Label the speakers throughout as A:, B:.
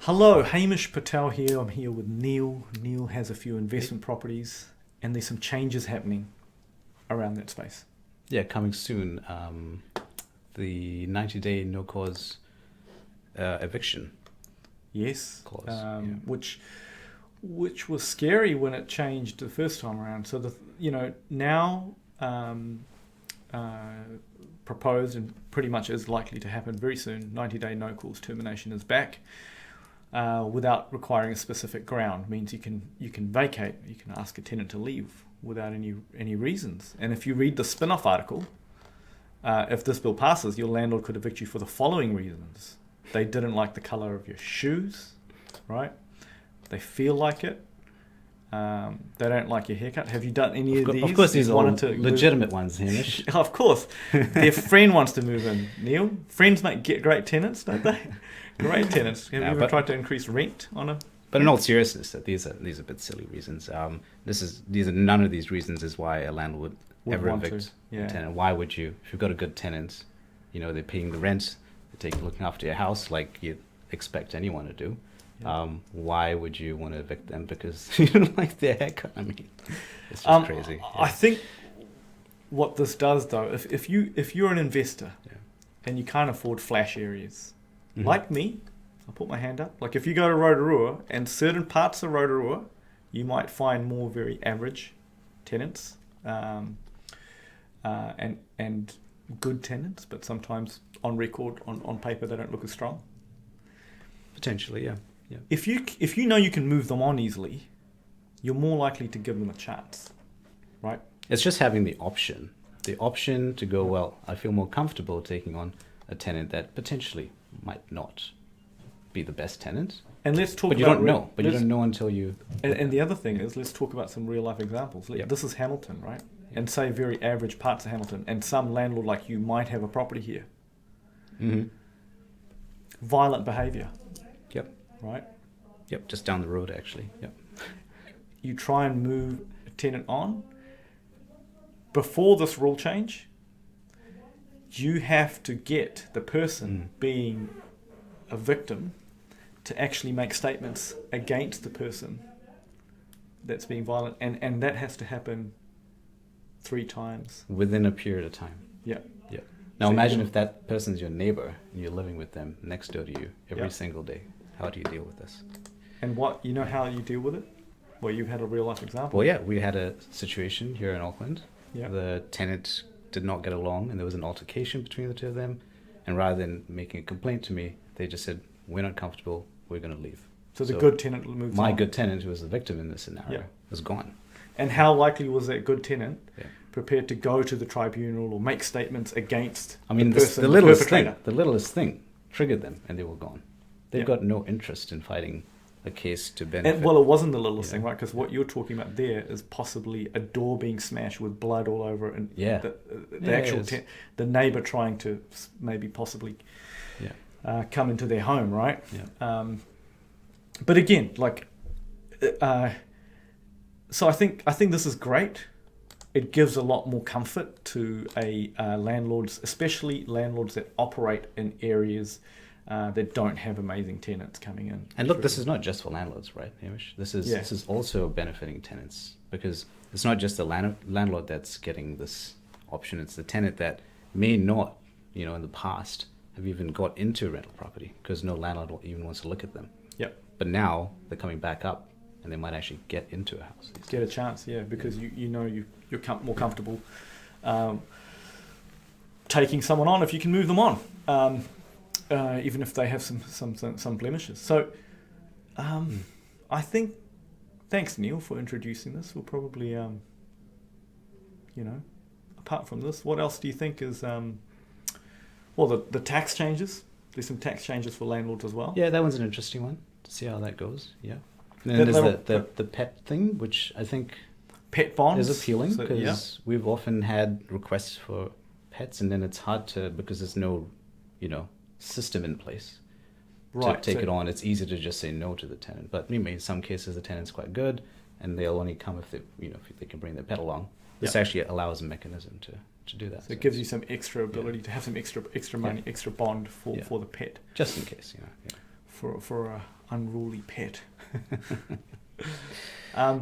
A: Hello, Hamish Patel here. I'm here with Neil. Neil has a few investment properties, and there's some changes happening around that space.
B: Yeah, coming soon. The 90-day no-cause eviction.
A: Yes,
B: clause,
A: which was scary when it changed the first time around. So now proposed and pretty much is likely to happen very soon. 90-day no-cause termination is back. Without requiring a specific ground. Means you can vacate, you can ask a tenant to leave without any reasons. And if you read the spin-off article, if this bill passes, your landlord could evict you for the following reasons. They didn't like the colour of your shoes, right? They feel like it. They don't like your haircut. Have you done any of these?
B: Of course, these are legitimate ones, Hamish.
A: Of course. Their friend wants to move in, Neil. Friends make great tenants, don't they? Great tenants. Have you ever tried to increase rent on them?
B: But in all seriousness, these are a bit silly reasons. None of these reasons is why a landlord would ever evict a tenant. Why would you? If you've got a good tenant, they're paying the rent, they're looking after your house like you'd expect anyone to do. Yeah. Why would you want to evict them because you don't like their haircut? I mean, it's just crazy. Yeah.
A: I think what this does, though, if you're an investor and you can't afford flash areas. Mm-hmm. Like me, I'll put my hand up. Like if you go to Rotorua and certain parts of Rotorua, you might find more very average tenants and good tenants, but sometimes on record, on paper, they don't look as strong.
B: Potentially, yeah.
A: If you know you can move them on easily, you're more likely to give them a chance, right?
B: It's just having the option to go, well, I feel more comfortable taking on a tenant that potentially might not be the best tenant.
A: And let's talk.
B: But you don't know. But you don't know until you.
A: And the other thing is, let's talk about some real life examples. Yep. This is Hamilton, right? Yep. And say very average parts of Hamilton, and some landlord like you might have a property here.
B: Mm-hmm.
A: Violent behaviour.
B: Yep.
A: Right.
B: Yep. Just down the road, actually. Yep.
A: You try and move a tenant on. Before this rule change, you have to get the person being a victim to actually make statements against the person that's being violent, and that has to happen 3 times
B: within a period of time.
A: Yeah.
B: Now imagine if that person's your neighbor and you're living with them next door to you every single day. How do you deal with this?
A: And how you deal with it? Well, you had a real life example.
B: Well, yeah, we had a situation here in Auckland.
A: Yeah.
B: The tenant did not get along and there was an altercation between the two of them, and rather than making a complaint to me, they just said, we're not comfortable, we're going to leave.
A: So the good tenant moved on.
B: My good tenant, who was the victim in this scenario, was gone.
A: And how likely was that good tenant prepared to go to the tribunal or make statements against the person,
B: the littlest thing triggered them, and they were gone. They've got no interest in fighting a case to benefit.
A: And, well, it wasn't the littlest thing, right? Because what you're talking about there is possibly a door being smashed with blood all over it, and the neighbour trying to maybe possibly come into their home, right?
B: Yeah.
A: But again, so I think this is great. It gives a lot more comfort to landlords, especially landlords that operate in areas that don't have amazing tenants coming in.
B: And look, this is not just for landlords, right, Hamish? This is also benefiting tenants, because it's not just the landlord that's getting this option. It's the tenant that may not, in the past, have even got into a rental property because no landlord even wants to look at them.
A: Yep.
B: But now they're coming back up, and they might actually get into a house.
A: Get a chance, because you're more comfortable taking someone on if you can move them on. Even if they have some blemishes. So I think, thanks Neil for introducing this. We'll probably, apart from this, what else do you think is, the tax changes? There's some tax changes for landlords as well.
B: Yeah, that one's an interesting one to see how that goes. Yeah. And then there's the pet thing, which I think
A: pet bonds
B: is appealing, because we've often had requests for pets, and then it's hard because there's no, system in place to take it on. It's easy to just say no to the tenant. But anyway, in some cases the tenant's quite good, and they'll only come if they can bring their pet along. This actually allows a mechanism to do that.
A: So it gives you some extra ability to have some extra money, extra bond for the pet.
B: Just in case,
A: for a unruly pet.
B: Yeah.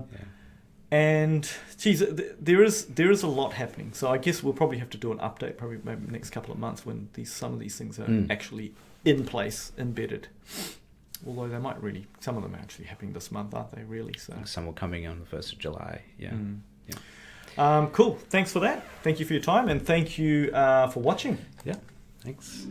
A: And geez, there is a lot happening. So I guess we'll probably have to do an update, probably maybe next couple of months when some of these things are actually in place, embedded. Although some of them are actually happening this month, aren't they? Really? So
B: some are coming on the 1st of July. Yeah.
A: Cool. Thanks for that. Thank you for your time, and thank you for watching.
B: Yeah. Thanks.